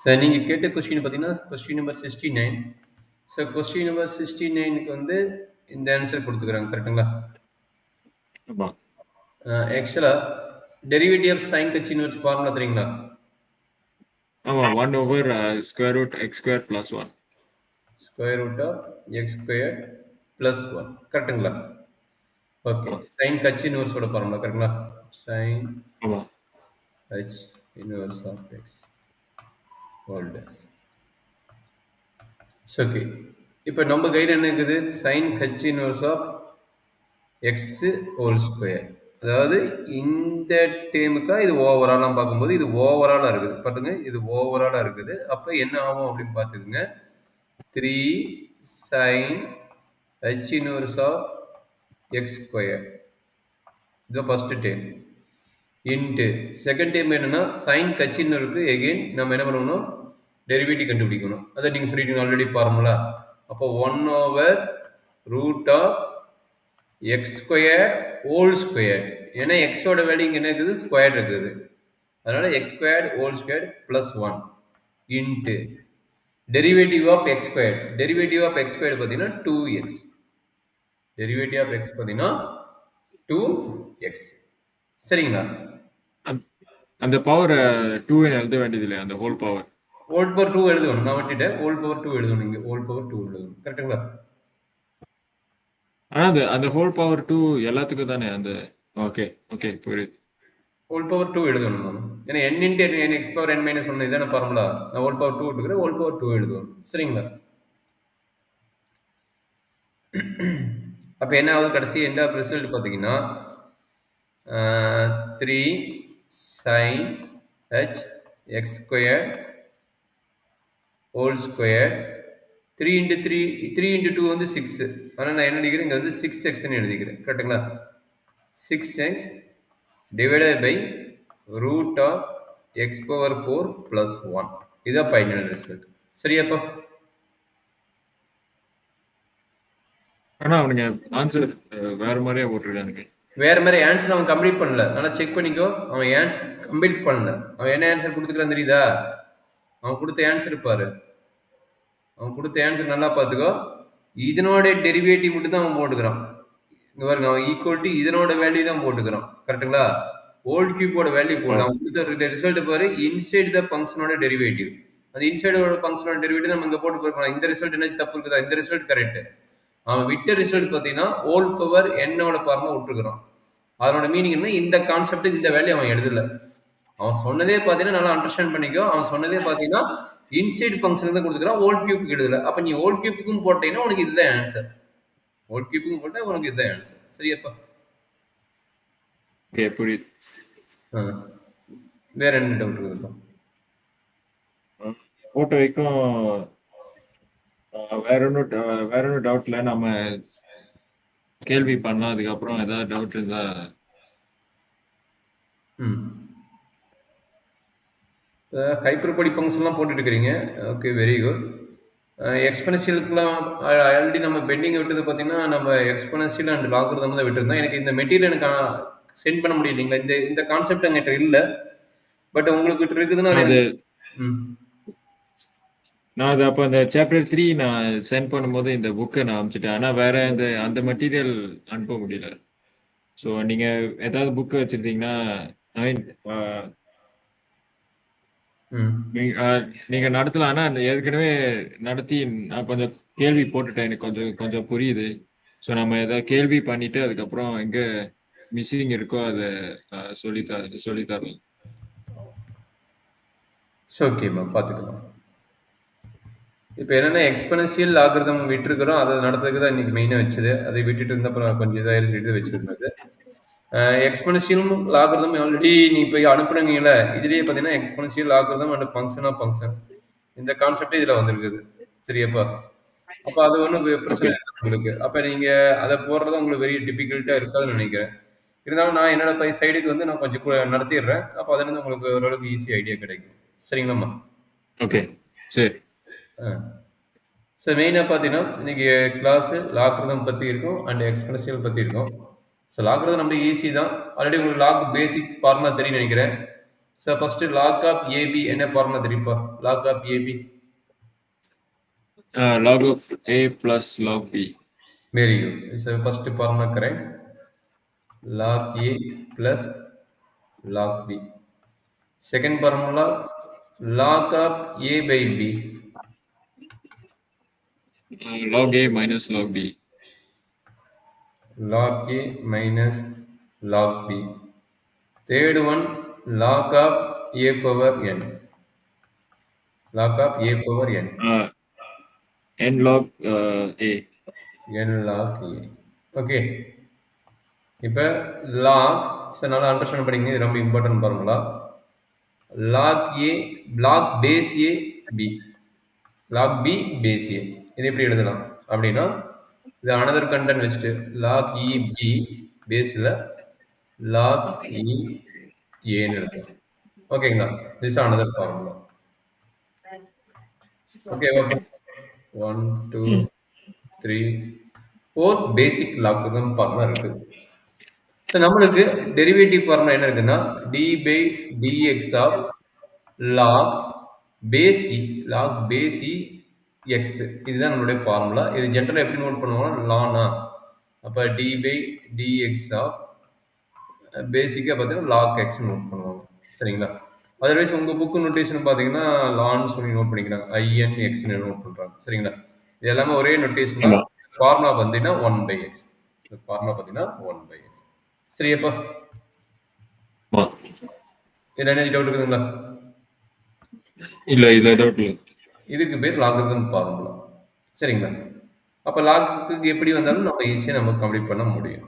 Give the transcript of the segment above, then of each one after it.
Sir நீங்கள் கேட்ட question பார்த்தீங்கன்னா question number 69. So question number 69க்கு வந்து இந்த ஆன்சர் கொடுத்துக்கிறாங்க கரெக்டுங்களா? ஆமாம். ஆக்சுவலாக டெரிவேட்டிவ் ஆஃப் சைன் கட்சி இன்வெர்ஸ் ஃபார்முலா தெரியுங்களா? ஆமாம், 1/√x² + 1. Square root of X square plus 1 கரெக்டுங்களா? ஓகே, சைன் கட்சி இன்வெர்ஸோட ஃபார்முலா கரெக்டுங்களா? சைன் ஆமாம். H inverse of X whole டேஸ். ஓகே, இப்போ நம்ம கையில் என்ன இருக்குது? Sine H inverse of X whole square. அதாவது இந்த டேமுக்காக இது ஓவராலாக பார்க்கும்போது இது ஓவராலாக இருக்குது பாருங்க, இது ஓவராலாக இருக்குது. அப்போ என்ன ஆகும் அப்படின்னு பார்த்துக்குங்க. 3 sin h inverse of x square, இது first time. Into second time என்னன்னா சைன் கட்சின்னு இருக்கு. எகெயின் நம்ம என்ன பண்ணணும்? டெரிவேட்டிவ் கண்டுபிடிக்கணும். அதை நீங்கள் சொல்லிட்டீங்க ஆல்ரெடி ஃபார்முலா. அப்போ 1/√x² ஹோல் ஸ்கொயர். ஏன்னா எக்ஸோட வேல்யூ இங்கே என்ன இருக்குது? ஸ்கொயர் இருக்குது. அதனால x² whole square plus 1 into derivative of X square. Derivative of X square பார்த்தீங்கன்னா 2x. டெரிவேட்டிவ் ஆஃப் எக்ஸ் பார்த்தீங்கன்னா 2x. சரிங்களா? அந்த பவர் 2 எழுத வேண்டியது இல்லை, அந்த ஹோல் பவர். ஹோல் பவர் 2 எழுதணும். நான் விட்டுட்டேன். ஹோல் பவர் 2 எழுதணும். இங்கே ஹோல் பவர் 2 எழுதணும். கரெக்டுங்களா? ஆனால் அந்த ஹோல் பவர் 2 எல்லாத்துக்கும் தானே அந்த. ஓகே ஓகே, புரியுது. ஹோல் பவர் 2 எழுதணும் நான். ஏன்னா n into n x power n minus 1 இதான ஃபார்முலா. நான் ஹோல் பவர் 2 எடுக்கிறேன். ஹோல் பவர் 2 எழுதணும். சரிங்களா? அப்போ என்ன ஆகுது? கடைசி எண்ட் ஆஃப் ரிசல்ட் பார்த்தீங்கன்னா 3 sin h x square whole square 3 into 3 3 into 2 வந்து 6. ஆனால் நான் என்ன எழுதிக்கிறேன்? இங்கே வந்து 6xன்னு எழுதிக்கிறேன். கரெக்டுங்களா? 6x divided by root of x power 4 plus 1. இதுதான் ஃபைனல் ரிசல்ட். சரியாப்பா? ஆனால் அவனுங்க ஆன்சர் வேற மாதிரியே போட்டிருக்கானுங்க. வேற மாதிரி ஆன்சர் அவன் கம்ப்ளீட் பண்ணல. ஆனால் செக் பண்ணிக்கோ, அவன் ஆன்சர் கம்ப்ளீட் பண்ணல. அவன் என்ன ஆன்சர் கொடுத்துக்கிறான் தெரியுதா? அவன் கொடுத்த ஆன்சர் பாரு. அவன் கொடுத்த ஆன்சர் நல்லா பார்த்துக்கோ. இதனோட டெரிவேட்டிவ் மட்டும் தான் அவன் போட்டுக்கிறான். இங்க பாருங்க, அவன் ஈக்குவல் டு இதனோட வேல்யூ தான் போட்டுக்கிறான். கரெக்டுங்களா? ஹோல் கியூபோட வேல்யூ போடலாம். அவன் கொடுத்த ரிசல்ட் பாரு, இன்சைட் த ஃபங்க்ஷனோட டெரிவேட்டிவ். அந்த இன்சைடோட ஃபங்க்ஷனோட டெரிவேட்டிவ் நம்ம இங்கே போட்டு போயிருக்கலாம். இந்த ரிசல்ட் என்ன தப்பு இருக்குதா? இந்த ரிசல்ட் கரெக்ட். அவன் விட்ட ரிசல்ட் பார்த்தீங்கன்னா ஹோல் பவர் என்னோட ஃபார்மா விட்டுருக்கிறான். அதனோட மீனிங் என்ன? இந்த கான்செப்ட் இந்த வேல்யூ அவன் எழுதல. அவன் சொன்னதே பார்த்தீங்கன்னா நல்லா அண்டர்ஸ்டாண்ட் பண்ணிக்கோ. அவன் சொன்னதே பார்த்தீங்கன்னா இன்சைட் ஃபங்க்ஷன் தான் கொடுத்துக்கிறான், ஹோல் கியூப்க்கு எழுதல. அப்போ நீ ஹோல் கியூப்புக்கும் போட்டீங்கன்னா உனக்கு இதுதான் ஆன்சர். ஹோல் கியூப்புக்கும் போட்டா உனக்கு இதுதான் ஆன்சர். சரியாப்பா? ஓகே, புரியுது. வேற என்ன டவுட் இருக்குதுப்பா? போட்ட வரைக்கும் வேற ஒன்றும் டவுட்ல நம்ம கேள்வி பண்ணலாம். அதுக்கப்புறம் ஏதாவது டவுட் இருந்தா ஹைப்பர்போலிக் ஃபங்க்ஷன்லாம் போட்டுட்டு இருக்கிறீங்க. Okay, very good. எக்ஸ்பெனன்ஷியலுக்குலாம் ஆல்ரெடி நம்ம பெண்டிங் விட்டது பார்த்தீங்கன்னா நம்ம எக்ஸ்பெனன்ஷியல் அண்ட் லாகரிதம் தான் விட்டுருந்தோம். எனக்கு இந்த மெட்டீரியல் எனக்கு சென்ட் பண்ண முடியலைங்களா? இந்த கான்செப்ட் என்கிட்ட இல்லை. பட் உங்களுக்கு இருக்குதுன்னா அது நான் அது அப்போ அந்த சாப்டர் 3 நான் சென்ட் பண்ணும்போது இந்த புக்கை நான் அனுப்பிச்சிட்டேன். ஆனால் வேற அந்த மெட்டீரியல் அனுப்ப முடியல. ஸோ நீங்கள் ஏதாவது புக்கு வச்சுருந்தீங்கன்னா நீங்கள் நடத்தலாம். ஆனால் ஏற்கனவே நடத்தி நான் கொஞ்சம் கேள்வி போட்டுட்டேன். எனக்கு கொஞ்சம் புரியுது. ஸோ நம்ம ஏதாவது கேள்வி பண்ணிட்டு அதுக்கப்புறம் எங்கே மிஸ்ஸிங் இருக்கோ அதை சொல்லித்தரலாம். ஓகேம்மா, பார்த்துக்கலாம். இப்போ என்னென்னா எக்ஸ்பெனன்ஷியல் லாகரிதம் விட்டுருக்கிறோம். அதை நடத்துறதுக்கு தான் இன்றைக்கி மெயினாக வச்சது. அதை விட்டுட்டு இருந்தால் அப்புறம் கொஞ்சம் இதாக சொல்லிட்டு வச்சுருந்தது. எக்ஸ்பெனன்ஷியலும் லாகரிதம் ஆல்ரெடி நீ போய் அனுப்புனீங்கள, இதுலேயே பார்த்தீங்கன்னா exponential logarithm and function of function இந்த கான்செப்டே இதில் வந்துருக்குது. சரியாப்பா? அப்போ அது ஒன்றும் பிரச்சனை இல்லை உங்களுக்கு. அப்போ நீங்கள் அதை போடுறது உங்களுக்கு வெரி டிஃபிகல்ட்டாக இருக்காதுன்னு நினைக்கிறேன். இருந்தாலும் நான் என்னோட சைடுக்கு வந்து நான் கொஞ்சம் நடத்திடுறேன். அப்போ அதுலேருந்து உங்களுக்கு ஓரளவுக்கு ஈஸி ஐடியா கிடைக்கும். சரிங்களாம்மா? ஓகே, சரி. சார் மெயினாக பார்த்தீங்கன்னா இன்றைக்கி கிளாஸு லாகரிதம் பற்றி இருக்கும் அண்ட் எக்ஸ்பெனன்ஷியல் பற்றி இருக்கும். ஸோ லாகரிதம் நம்ம ஈஸி தான். ஆல்ரெடி உங்களுக்கு லாக் பேசிக் ஃபார்முலா தெரியும் நினைக்கிறேன். So first log of AB என்ன ஃபார்முலா தெரியுப்பா? Log of AB log of a plus log b. Very good. So first formula correct. Log A plus log B. Second formula log of A by B. log a minus log b. Log A minus log B. Third one, log of A power n. Log of A power n. n log a. N log A. Okay. இப்போ log, sir நல்லா understand பண்ணிங்க, இது ரொம்ப important formula. log A, log base A B. log B base A. இது எப்படி எழுதலாம் அப்படின்னா, இது அனதர் கண்டென்ட் வச்சுட்டு log E B பேஸில் log E ஏன்னு எழுதலாம். ஓகேங்களா? This another formula. Okay, 1 2 3 4 basic லாக்குதான் ஃபார்முலா இருக்கு. ஸோ நம்மளுக்கு டெரிவேட்டிவ் ஃபார்முலா என்ன இருக்குன்னா D by dx of log base E, log base E X. இதுதான் நம்மளுடைய ஃபார்முலா. இது ஜென்ரலாக எப்படி நோட் பண்ணுவோம்னா லானா, அப்போ டி பை டிஎக்ஸ் ஆஃப் பேசிக்காக பார்த்தீங்கன்னா லாக் எக்ஸ் நோட் பண்ணுவாங்க. சரிங்களா? அதர்வைஸ் உங்கள் புக்கு நோட்டேஷன் பார்த்தீங்கன்னா லான்னு சொல்லி நோட் பண்ணிக்கிறாங்க, ஐஎன் எக்ஸ்னு நோட் பண்ணுறாங்க. சரிங்களா? இது எல்லாமே ஒரே நோட்டேஷன் தான். ஃபார்முலா பார்த்தீங்கன்னா 1/x. ஃபார்முலா பார்த்தீங்கன்னா 1/x. சரியாப்பா? இதில் என்ன டவுட் இருக்குதுங்களா? இல்லை இல்லை டவுட் இல்லை. இதுக்கு பேர் லாகரிதம் ஃபார்முலா. சரிங்களா? அப்போ லாகுக்கு எப்படி வந்தாலும் நம்ம ஈஸியாக நம்ம கம்ப்ளீட் பண்ண முடியும்.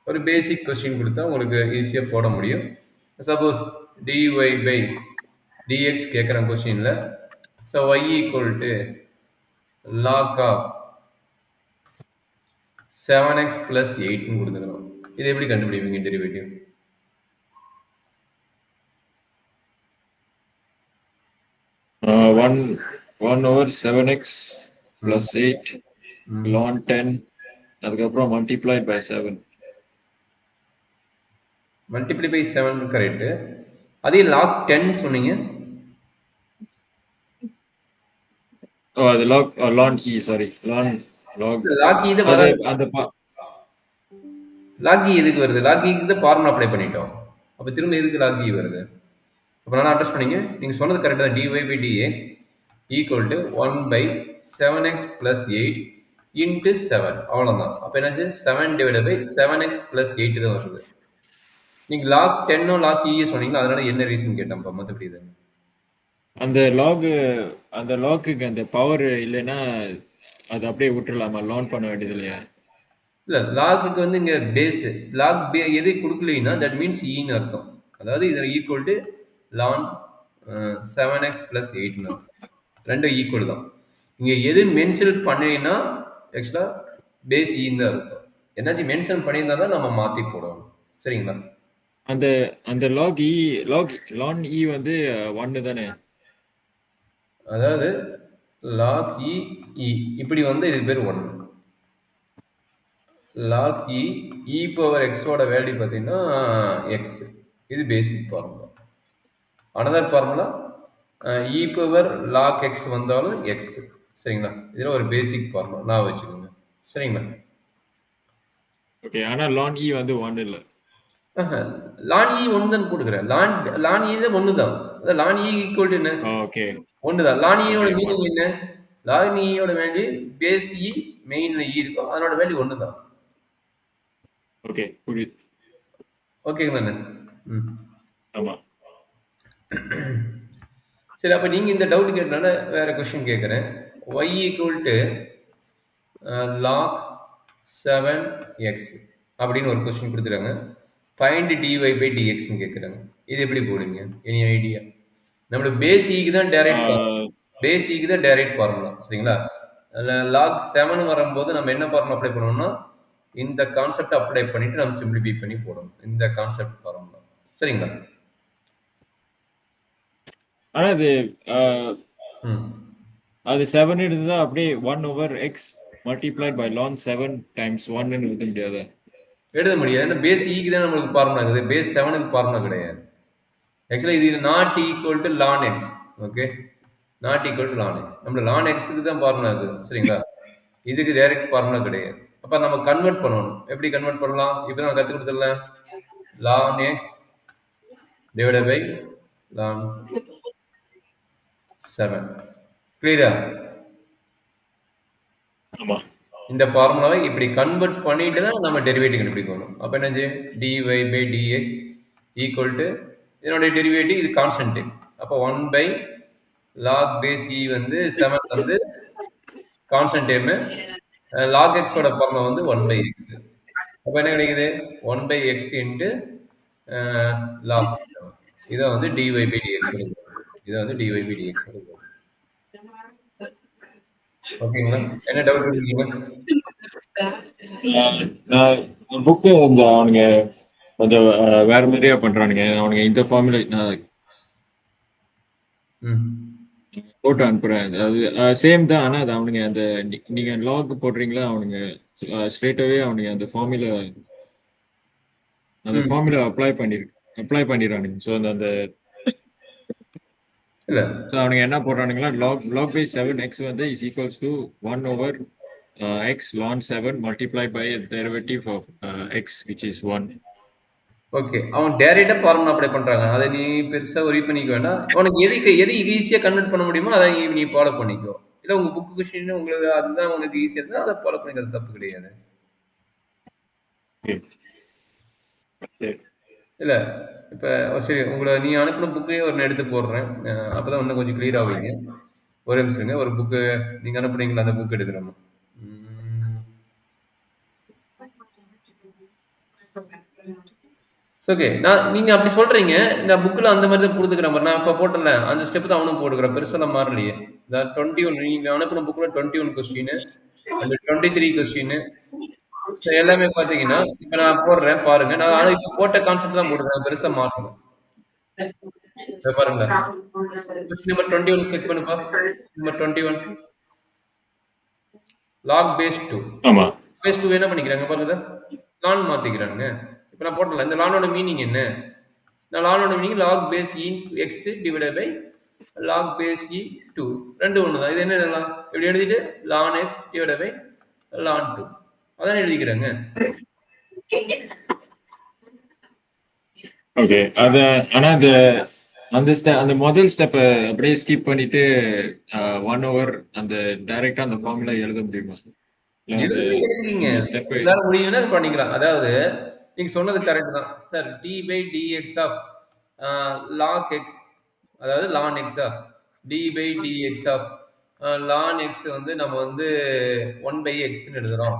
ஒரு பேசிக் கொஸ்டின் கொடுத்தா உங்களுக்கு ஈஸியாக போட முடியும். சப்போஸ் dy பை dx கேட்குற கொஸ்டினில், so y equal to log of 7x + 8ன்னு கொடுத்துக்கணும். இது எப்படி கண்டுபிடிப்பீங்க derivative? One over 7x + 8 ln 10, அதுக்கப்புறம் multiplied by 7. Multiply by 7 correct. அதே லாக் 10 சொன்னீங்க. அது ln e, sorry log log இது வர அந்த லாக் எதுக்கு வருது? லாக் க்கு தான் ஃபார்முலா அப்ளை பண்ணிட்டோம். அப்போ திரும்ப எதுக்கு லாக் வருது? அப்போ நல்லா அண்டர்ஸ்ட் பண்ணீங்க. நீங்கள் சொன்னது கரெக்டாக தான். dy by dx equal to 1/7x + 8 into 7. அவ்வளோதான். அப்போ என்னாச்சு? 7 டிவைடட் பை 7x + 8 தான் வருது. நீங்கள் லாக் 10 லாக் சொன்னீங்களா, அதனால என்ன ரீசன் கேட்டேன்ப்பா, மற்றபடி இது அந்த லாக்குக்கு அந்த பவர் இல்லைன்னா அது அப்படியே விட்டுறலாமா? லான் பண்ண வேண்டியது இல்லையா? இல்லை, லாகுக்கு வந்து இங்கே பேஸு லாக் எது கொடுக்கலைன்னா தட் மீன்ஸ் ஈன்னு அர்த்தம். அதாவது இதில் ஈக்குவல் டு லான் 7x + 8ன்னு அர்த்தம். ரெண்டும் ஈக்குவல் தான். இங்கே எது மென்ஷன் பண்ணினா ஆக்சுவலாக பேஸ் ஈன்னு தான் அர்த்தம். என்னாச்சும் மென்ஷன் பண்ணியிருந்தா தான் நம்ம மாற்றி போடணும். சரிங்களா? அந்த ln e வந்து 1 தானே? அதாவது லாக் இ இப்படி வந்து இது பேர் 1. லாக் இ பவர் எக்ஸோட வேல்யூ பார்த்தீங்கன்னா எக்ஸ். இது பேசிக் formula. Another formula e power log x வந்தாலும் எக்ஸ். சரிங்களா? இதில் ஒரு பேசிக் ஃபார்முலா நான் வச்சுக்கோங்க. சரிங்களா? ஓகே. ஆனால் ln e வந்து 1 இல்லை. லான் இ 1 தான் கொடுக்குறேன். லான் இ தான் 1 தான். அதாவது லான் இ ஈக்குவல் டு என்ன? ஓகே, 1 தான். லான் ஈயோட மீனிங் என்ன? லான் ஈயோட வேல்யூ பேஸ் இ மெயின்ல இ இருக்கும், அதனோட வேல்யூ 1 தான். ஓகே, புரியுது. ஓகேங்களா? ஆமாம். சரி, அப்போ நீங்கள் இந்த டவுட் கேட்டனால வேற கொஸ்டின் கேட்குறேன். y equal to lock 7x அப்படின்னு ஒரு கொஸ்டின் கொடுத்துருக்காங்க. ஃபைண்ட் dy பை dxன்னு கேட்குறாங்க. இது எப்படி போடுங்க? Any idea? நம்மளுக்கு பேசிக்கு தான் டைரக்ட் ஃபார்முலா. சரிங்களா? லாக் 7 வரும்போது நம்ம என்ன ஃபார்முலா அப்ளை பண்ணுவோம்னா இந்த கான்செப்ட் அப்ளை பண்ணிட்டு நம்ம சிம்பிளிஃபை பண்ணி போடணும். இந்த கான்செப்ட் ஃபார்முலா. சரிங்களா? ஆனால் அது 7 எடுத்ததா அப்படியே 1 over x multiplied by ln 7 times 1 எழுத முடியாது. எழுத முடியாது. ஏன்னா பேஸ் ஈக்கு தான் நம்மளுக்கு ஃபார்முலா இருக்குது. பேஸ் 7க்கு ஃபார்முலா கிடையாது. ஆக்சுவலா இது not equal to lawn X. Okay, not equal to lawn X. நம்ம லான் எக்ஸுக்கு தான் ஃபார்முலா இருக்குது, சரிங்களா? இதுக்கு டைரக்ட் ஃபார்முலா கிடையாது. அப்ப நம்ம கன்வெர்ட் பண்ணணும். எப்படி கன்வெர்ட் பண்ணலாம்? இப்போ நான் கற்றுக் கொடுத்துடல. லான் எக்ஸ் டிவைடட் பை லான் 7. கிளியரா? ஆமா. இந்த ஃபார்முலாவை இப்படி கன்வெர்ட் பண்ணிட்டு தான் நம்ம டெரிவேட்டிவ் கண்டுபிடிக்கணும். அப்போ என்னாச்சு? dy by dx equal to இதனுடைய டெரிவேட்டிவ், இது கான்ஸ்டன்ட். அப்போ 1 பை லாக் பேஸ் இ வந்து 7 வந்து கான்ஸ்டன்ட் டேர்மு. லாக் எக்ஸோட ஃபார்முலா வந்து 1 பை எக்ஸ். அப்போ என்ன கிடைக்குது? 1 பை எக்ஸ் இன்ட்டு லாக் 7. இதை வந்து dy பை dx கிடைக்கும். இதை வந்து dy பை dx கிடைக்கும். ஓகேங்களா? என்ன டவுட் இருக்கீங்க? புக்கு இந்த அவனுங்க கொஞ்சம் வேற மாதிரியா பண்றானுங்க. அவனுங்க இந்த ஃபார்முலா போட்டு அனுப்புறேன். அது சேம் தான். ஆனா அது அவனுங்க அந்த நீங்க லாக் போடுறீங்களா, அவனுங்க ஸ்ட்ரெயிட்டாவே அவனுங்க அந்த ஃபார்முலா அப்ளை பண்ணிடுறானுங்க. ஸோ அந்த இல்ல ஸோ அவனுங்க என்ன போடுறானுங்களா, லாக் பை 7x வந்து is equals to 1 x ln 7 multiplied by a derivative of x which is 1. Okay, அவன் டைரக்டா ஃபார்முலா அப்ளை பண்றாங்க. அதை நீ பெருசா ஒரி பண்ணிக்க வேண்டாம். உனக்கு எது ஈஸியா கன்வெர்ட் பண்ண முடியுமோ அதை நீ ஃபாலோ பண்ணிக்கோ. இல்ல உங்க புக் கொஸ்டின் உங்களுக்கு அதுதான் உனக்கு ஈஸியா இருந்தா அதை ஃபாலோ பண்ணிக்கிறது தப்பு கிடையாது. இல்ல இப்ப சரி, உங்களை நீ அனுப்பின புக்கே ஒரு எடுத்து போடுறேன். அப்பதான் இன்னும் கொஞ்சம் கிளியர் ஆவீங்க. ஒரு நிமிஷம் இருங்க. ஒரு புக்கு நீங்க அனுப்புனீங்களா, அந்த புக் எடுக்கிறோம். ஓகே, நீங்க அப்படி சொல்றீங்க. இந்த புக்ல அந்த மாதிரி தான் கொடுத்துக்கிறேன். நான் இப்ப போட்டல 5 ஸ்டெப் தான் அவனும் போட்டுக்கிறேன். பெருசா மாறலையே. 21 நீங்க அனுப்பின புக்ல 21 கொஸ்டின், அந்த 23 கொஸ்டின் எல்லாமே பாத்தீங்கன்னா இப்ப நான் போடுறேன் பாருங்க. நான் இப்ப போட்ட கான்செப்ட் தான் போடுறேன், பெருசா மாறணும். பாருங்க, நம்பர் 21 செக் பண்ணுப்பா. Number 21 log base 2. ஆமா, பேஸ் 2 என்ன பண்ணிக்கிறாங்க பாருங்க, லான் மாத்திக்கிறாங்க. இப்ப நான் போட்டல. இந்த லானோட மீனிங் என்ன? நான் லானோட meaning log base E X divided by log base E 2. ரெண்டு ஒன்று தான். இது என்ன எழுதலாம்? இப்படி எழுதிட்டு ln X divided by ln 2 அதான் எழுதிக்கிறாங்க. ஓகே. அத ஆனா அந்த முதல் ஸ்டெப் அப்படியே ஸ்கிப் பண்ணிட்டு 1 அந்த டைரக்டா அந்த ஃபார்முலா எழுத முடியுமா? எழுதிங்க, எல்லாரும் முடியும்னா பண்ணிக்கலாம். அதாவது நீங்க சொன்னது கரெக்ட் தான் sir. D by dx of log x, அதாவது ln x of d by dx of ln x வந்து நம்ம வந்து 1 பை எக்ஸ்ன்னு எழுதுறோம்.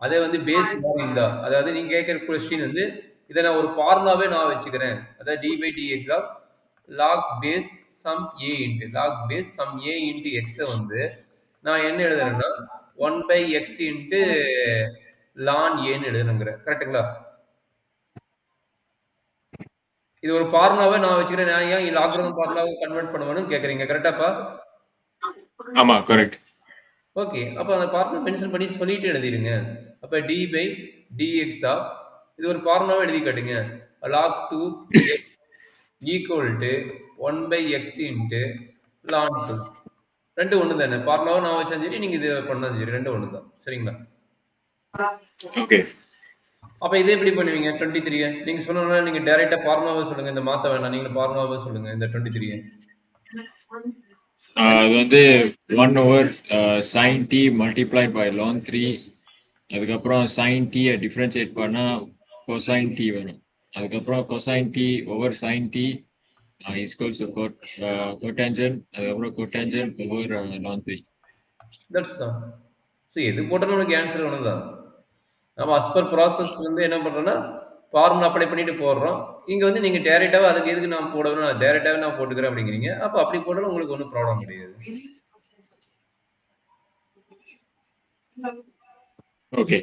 அதே வந்து பேஸ் மாதிரி இருந்தா, அதாவது நீங்க கேட்கிற கொஸ்டின் வந்து இதை நான் ஒரு ஃபார்முலாவே நான் வச்சுக்கிறேன். அதாவது d by dx of log base some a into log base some a into எக்ஸை வந்து நான் என்ன எழுதுறேன்னா 1 பை எக்ஸ் இன்ட்டு லான் ஏன்னு எழுதுனுங்கிறேன். கரெக்டுங்களா? இது ஒரு ஃபார்முலாவே நான் வச்சுக்கிறேன். நான் ஏன் லாக்ரதம் ஃபார்முலாவை கன்வெர்ட் பண்ணுவேன்னு கேட்குறீங்க. கரெக்டாப்பா? ஆமா, கரெக்ட். ஓகே, அப்போ அந்த ஃபார்முலா மென்ஷன் பண்ணி சொல்லிட்டு எழுதிடுங்க. அப்போ டி பை டிஎக்ஸ் ஆஃப் இது ஒரு ஃபார்முலாவை எழுதி காட்டுங்க. Log 2 equal to 1 by x into ln 2. ரெண்டு ஒன்று தானே. ஃபார்முலாவை நான் வச்சா சரி, நீங்கள் இது பண்ணாலும் சரி, ரெண்டு ஒன்று தான். சரிங்களா? ஓகே. அப்போ இதே எப்படி பண்ணுவீங்க? 23 நீங்கள் சொன்னா நீங்கள் டைரெக்டாக ஃபார்முலாவை சொல்லுங்கள். இந்த மாற்ற வேணாம், நீங்கள் ஃபார்முலாவை சொல்லுங்கள். இந்த 23 அது வந்து 1 sin t multiplied by ln 3. அதுக்கப்புறம் sin t டிஃபரன்ஷியேட் பண்ணா cosine t வரும். அதுக்கப்புறம் cosine t over sin t is equals to cotangent. அதுக்கப்புறம் cotangent over ln 3. That's all. So எது போட்டாலும் உங்களுக்கு ஆன்சர் ஒன்று தான். நம்ம அஸ்பர் ப்ராசஸ் வந்து என்ன பண்ணுறோன்னா ஃபார்முலா அப்ளை பண்ணிட்டு போடுறோம். இங்கே வந்து நீங்கள் டேரெக்டாகவே அதுக்கு எதுக்கு நான் போடணும், நான் டேரெக்டாகவே நான் போட்டுக்கிறேன் அப்படிங்கிறீங்க. அப்போ அப்படி போட்டாலும் உங்களுக்கு ஒன்றும் ப்ராப்ளம் கிடையாது. ஓகே.